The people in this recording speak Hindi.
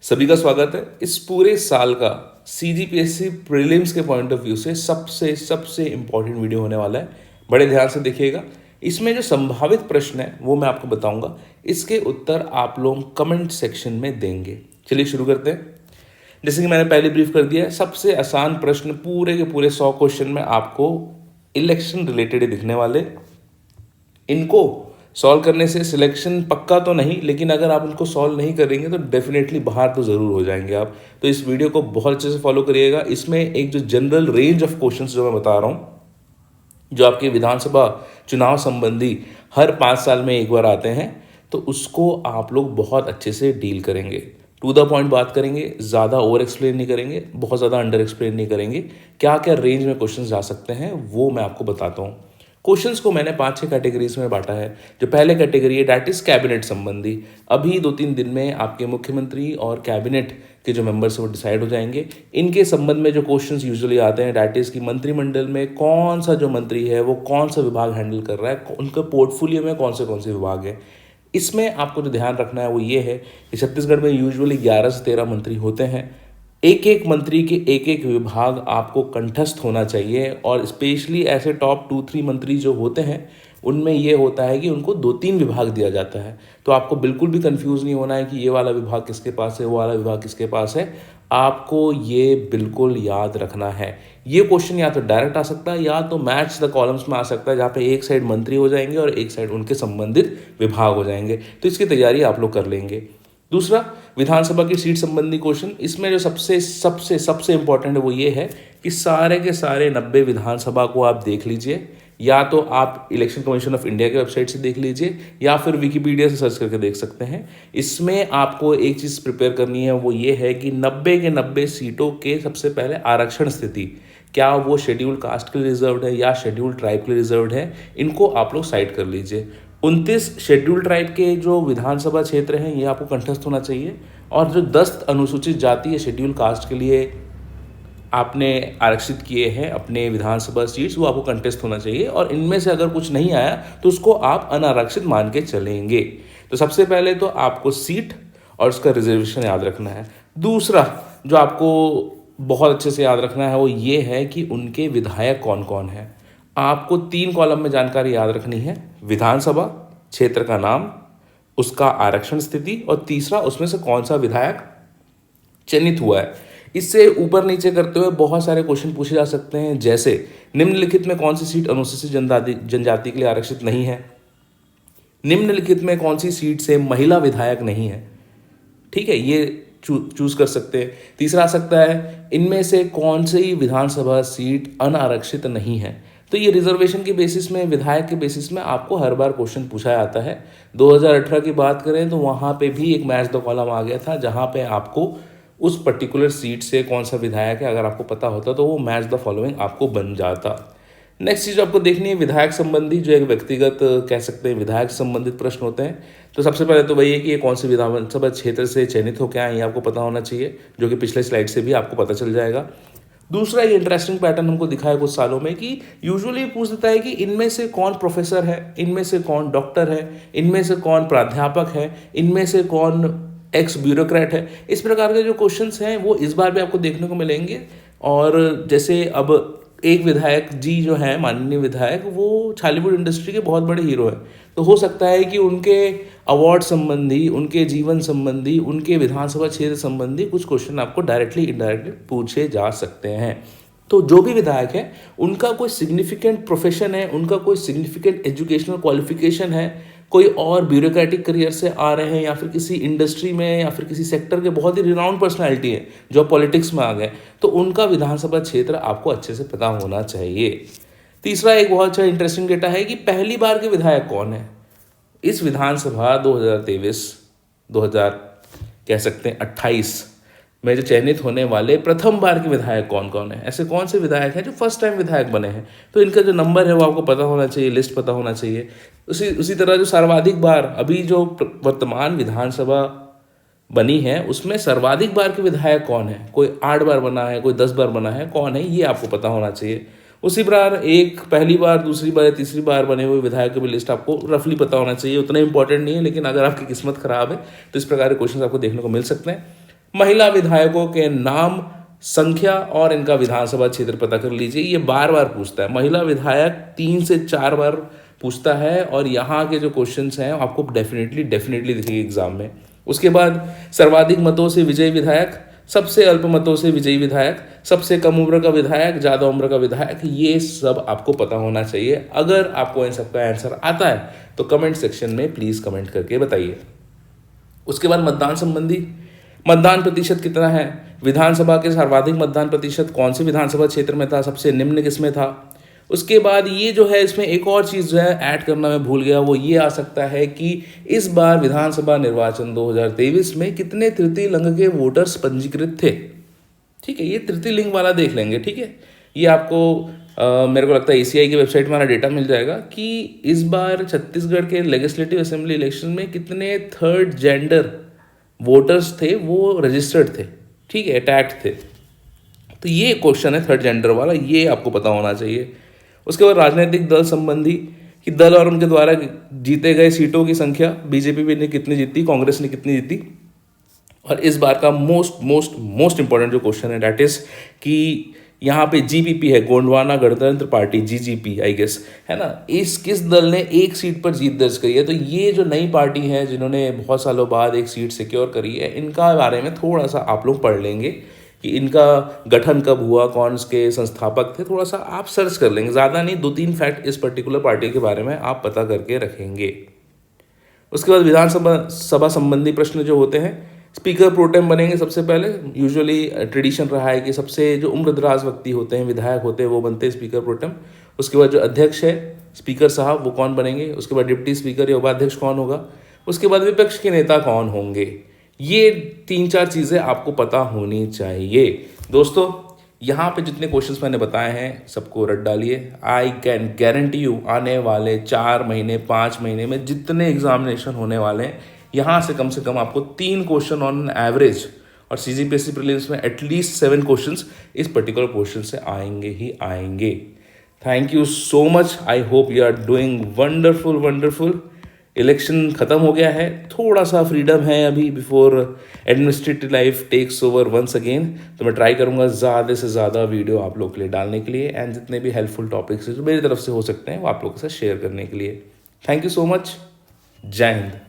सभी का स्वागत है। इस पूरे साल का सीजीपीएससी प्रीलिम्स के पॉइंट ऑफ व्यू से सबसे सबसे इम्पॉर्टेंट वीडियो होने वाला है। बड़े ध्यान से देखिएगा। इसमें जो संभावित प्रश्न है वो मैं आपको बताऊंगा। इसके उत्तर आप लोग कमेंट सेक्शन में देंगे। चलिए शुरू करते हैं। जैसे कि मैंने पहले ब्रीफ कर दिया है, सबसे आसान प्रश्न पूरे के पूरे 100 क्वेश्चन में आपको इलेक्शन रिलेटेड ही दिखने वाले। इनको सॉल्व करने से सिलेक्शन पक्का तो नहीं, लेकिन अगर आप उनको सॉल्व नहीं करेंगे तो डेफिनेटली बाहर तो ज़रूर हो जाएंगे आप। तो इस वीडियो को बहुत अच्छे से फॉलो करिएगा। इसमें एक जो जनरल रेंज ऑफ क्वेश्चंस जो मैं बता रहा हूँ, जो आपके विधानसभा चुनाव संबंधी हर 5 साल में एक बार आते हैं, तो उसको आप लोग बहुत अच्छे से डील करेंगे। टू द पॉइंट बात करेंगे, ज़्यादा ओवर एक्सप्लेन नहीं करेंगे, बहुत ज़्यादा अंडर एक्सप्लेन नहीं करेंगे। क्या क्या रेंज में क्वेश्चन जा सकते हैं वो मैं आपको बताता हूँ। क्वेश्चंस को मैंने 5-6 कैटेगरीज में बांटा है। जो पहले कैटेगरी है डैट इज कैबिनेट संबंधी। अभी 2-3 दिन में आपके मुख्यमंत्री और कैबिनेट के जो मेंबर्स वो डिसाइड हो जाएंगे। इनके संबंध में जो क्वेश्चंस यूजुअली आते हैं डैट इज कि मंत्रिमंडल में कौन सा जो मंत्री है वो कौन सा विभाग हैंडल कर रहा है, उनके पोर्टफोलियो में कौन से विभाग है। इसमें आपको जो ध्यान रखना है वो ये है कि छत्तीसगढ़ में यूजुअली 11 से 13 मंत्री होते हैं। एक एक मंत्री के एक एक विभाग आपको कंठस्थ होना चाहिए, और स्पेशली ऐसे टॉप 2-3 मंत्री जो होते हैं उनमें ये होता है कि उनको 2-3 विभाग दिया जाता है। तो आपको बिल्कुल भी कंफ्यूज नहीं होना है कि ये वाला विभाग किसके पास है, वो वाला विभाग किसके पास है। आपको ये बिल्कुल याद रखना है। ये क्वेश्चन या तो डायरेक्ट आ सकता है या तो मैच द कॉलम्स में आ सकता है, जहाँ पे एक साइड मंत्री हो जाएंगे और एक साइड उनके संबंधित विभाग हो जाएंगे। तो इसकी तैयारी आप लोग कर लेंगे। दूसरा, विधानसभा की सीट संबंधी क्वेश्चन। इसमें जो सबसे सबसे सबसे इंपॉर्टेंट है वो ये है कि सारे के सारे 90 विधानसभा को आप देख लीजिए। या तो आप इलेक्शन कमीशन ऑफ इंडिया के वेबसाइट से देख लीजिए या फिर विकिपीडिया से सर्च करके देख सकते हैं। इसमें आपको एक चीज़ प्रिपेयर करनी है, वो ये है कि 90 के 90 सीटों के सबसे पहले आरक्षण स्थिति, क्या वो शेड्यूल कास्ट के लिए रिजर्व्ड है या शेड्यूल ट्राइब के लिए रिजर्व्ड है, इनको आप लोग साइड कर लीजिए। 29 शेड्यूल ट्राइब के जो विधानसभा क्षेत्र हैं ये आपको कंठस्थ होना चाहिए, और जो 10 अनुसूचित जाति या शेड्यूल कास्ट के लिए आपने आरक्षित किए हैं अपने विधानसभा सीट्स, वो आपको कंटेस्ट होना चाहिए। और इनमें से अगर कुछ नहीं आया तो उसको आप अनारक्षित मान के चलेंगे। तो सबसे पहले तो आपको सीट और उसका रिजर्वेशन याद रखना है। दूसरा जो आपको बहुत अच्छे से याद रखना है वो ये है कि उनके विधायक कौन कौन हैं। आपको 3 कॉलम में जानकारी याद रखनी है: विधानसभा क्षेत्र का नाम, उसका आरक्षण स्थिति, और तीसरा उसमें से कौन सा विधायक चयनित हुआ है। इससे ऊपर नीचे करते हुए बहुत सारे क्वेश्चन पूछे जा सकते हैं, जैसे निम्नलिखित में कौन सी सीट अनुसूचित जनजाति के लिए आरक्षित नहीं है, निम्नलिखित में कौन सी सीट से महिला विधायक नहीं है। ठीक है, ये चूज कर सकते हैं। तीसरा आ सकता है इनमें से कौन सी विधानसभा सीट अनारक्षित नहीं है। तो ये रिजर्वेशन के बेसिस में, विधायक के बेसिस में आपको हर बार क्वेश्चन पूछा जाता है। 2018 की बात करें तो वहाँ पे भी एक मैच द कॉलम आ गया था, जहाँ पे आपको उस पर्टिकुलर सीट से कौन सा विधायक है अगर आपको पता होता तो वो मैच द फॉलोइंग आपको बन जाता। नेक्स्ट चीज़ आपको देखनी है विधायक संबंधी, जो एक व्यक्तिगत कह सकते हैं विधायक संबंधित प्रश्न होते हैं। तो सबसे पहले तो वही है कि ये कौन से विधानसभा क्षेत्र से चयनित हो क्या है, ये आपको पता होना चाहिए, जो कि पिछले स्लाइड से भी आपको पता चल जाएगा। दूसरा, ये इंटरेस्टिंग पैटर्न हमको दिखा है कुछ सालों में कि यूजुअली पूछ देता है कि इनमें से कौन प्रोफेसर है, इनमें से कौन डॉक्टर है, इनमें से कौन प्राध्यापक है, इनमें से कौन एक्स ब्यूरोक्रेट है। इस प्रकार के जो क्वेश्चंस हैं वो इस बार भी आपको देखने को मिलेंगे। और जैसे अब एक विधायक जी जो है, माननीय विधायक, वो बॉलीवुड इंडस्ट्री के बहुत बड़े हीरो हैं। तो हो सकता है कि उनके अवार्ड संबंधी, उनके जीवन संबंधी, उनके विधानसभा क्षेत्र संबंधी कुछ क्वेश्चन आपको डायरेक्टली इनडायरेक्टली पूछे जा सकते हैं। तो जो भी विधायक है उनका कोई सिग्निफिकेंट प्रोफेशन है, उनका कोई सिग्निफिकेंट एजुकेशनल क्वालिफिकेशन है, कोई और ब्यूरोक्रेटिक करियर से आ रहे हैं, या फिर किसी इंडस्ट्री में या फिर किसी सेक्टर के बहुत ही रिनाउंड पर्सनालिटी है जो पॉलिटिक्स में आ गए, तो उनका विधानसभा क्षेत्र आपको अच्छे से पता होना चाहिए। तीसरा एक बहुत अच्छा इंटरेस्टिंग डेटा है कि पहली बार के विधायक कौन है। इस विधानसभा 2023-2000 कह सकते हैं 28 में जो चयनित होने वाले प्रथम बार के विधायक कौन कौन है, ऐसे कौन से विधायक हैं जो फर्स्ट टाइम विधायक बने हैं। तो इनका जो नंबर है वो आपको पता होना चाहिए, लिस्ट पता होना चाहिए। उसी तरह जो सर्वाधिक बार अभी जो वर्तमान विधानसभा बनी है उसमें सर्वाधिक बार के विधायक कौन है, कोई 8 बार बना है, कोई 10 बार बना है, कौन है, ये आपको पता होना चाहिए। उसी प्रकार एक पहली बार, दूसरी बार या तीसरी बार बने हुए विधायक की भी लिस्ट आपको रफली पता होना चाहिए। उतना इंपॉर्टेंट नहीं है, लेकिन अगर आपकी किस्मत खराब है तो इस प्रकार के क्वेश्चन आपको देखने को मिल सकते हैं। महिला विधायकों के नाम, संख्या और इनका विधानसभा क्षेत्र पता कर लीजिए। ये बार बार पूछता है, महिला विधायक 3 से 4 बार पूछता है और यहाँ के जो क्वेश्चंस हैं आपको डेफिनेटली दिखेंगे एग्जाम में। उसके बाद सर्वाधिक मतों से विजयी विधायक, सबसे अल्प मतों से विजयी विधायक, सबसे कम उम्र का विधायक, ज़्यादा उम्र का विधायक, ये सब आपको पता होना चाहिए। अगर आपको इन सब का आंसर आता है तो कमेंट सेक्शन में प्लीज़ कमेंट करके बताइए। उसके बाद मतदान संबंधी, मतदान प्रतिशत कितना है, विधानसभा के सर्वाधिक मतदान प्रतिशत कौन से विधानसभा क्षेत्र में था, सबसे निम्न किसमें था। उसके बाद ये जो है इसमें एक और चीज़ जो है ऐड करना मैं भूल गया, वो ये आ सकता है कि इस बार विधानसभा निर्वाचन 2023 में कितने तृतीय लिंग के वोटर्स पंजीकृत थे। ठीक है, ये तृतीय लिंग वाला देख लेंगे। ठीक है, ये आपको मेरे को लगता है ACI की वेबसाइट में डेटा मिल जाएगा कि इस बार छत्तीसगढ़ के लेजिस्लेटिव असेंबली इलेक्शन में कितने थर्ड जेंडर वोटर्स थे वो रजिस्टर्ड थे। ठीक है, अटैक्ड थे। तो ये क्वेश्चन है थर्ड जेंडर वाला, ये आपको पता होना चाहिए। उसके बाद राजनीतिक दल संबंधी कि दल और उनके द्वारा जीते गए सीटों की संख्या, बीजेपी ने कितनी जीती, कांग्रेस ने कितनी जीती। और इस बार का मोस्ट इंपॉर्टेंट जो क्वेश्चन है डैट इज कि यहाँ पे GPP है, गोंडवाना गणतंत्र पार्टी, GGP आई गेस, है ना। किस दल ने एक सीट पर जीत दर्ज करी है। तो ये जो नई पार्टी है जिन्होंने बहुत सालों बाद एक सीट सिक्योर करी है, इनका बारे में थोड़ा सा आप लोग पढ़ लेंगे कि इनका गठन कब हुआ, कौन के संस्थापक थे, थोड़ा सा आप सर्च कर लेंगे। ज़्यादा नहीं, 2-3 फैक्ट इस पर्टिकुलर पार्टी के बारे में आप पता करके रखेंगे। उसके बाद विधानसभा संबंधी प्रश्न जो होते हैं, स्पीकर प्रोटेम बनेंगे सबसे पहले। यूजुअली ट्रेडिशन रहा है कि सबसे जो उम्रदराज व्यक्ति होते हैं, विधायक होते हैं, वो बनते हैं स्पीकर प्रोटेम। उसके बाद जो अध्यक्ष है स्पीकर साहब, वो कौन बनेंगे। उसके बाद डिप्टी स्पीकर या उपाध्यक्ष कौन होगा। उसके बाद विपक्ष के नेता कौन होंगे। ये 3-4 चीज़ें आपको पता होनी चाहिए। दोस्तों, यहाँ पे जितने क्वेश्चंस मैंने बताए हैं सबको रट डालिए। आई कैन गारंटी यू आने वाले 4 महीने 5 महीने में जितने एग्जामिनेशन होने वाले हैं, यहाँ से कम आपको 3 क्वेश्चन ऑन एवरेज, और CGPSC प्रीलिम्स में एटलीस्ट 7 क्वेश्चंस इस पर्टिकुलर क्वेश्चन से आएंगे ही आएंगे। Thank you so much. I hope you are doing wonderful. Election ख़त्म हो गया है, थोड़ा सा फ्रीडम है अभी before administrative life takes over once again. तो मैं ट्राई करूँगा ज़्यादा से ज़्यादा वीडियो आप लोग के लिए डालने के लिए, एंड जितने भी हेल्पफुल टॉपिक्स जो मेरी तरफ से हो सकते हैं वो आप लोगों के साथ शेयर करने के लिए। Thank you so much. जय हिंद।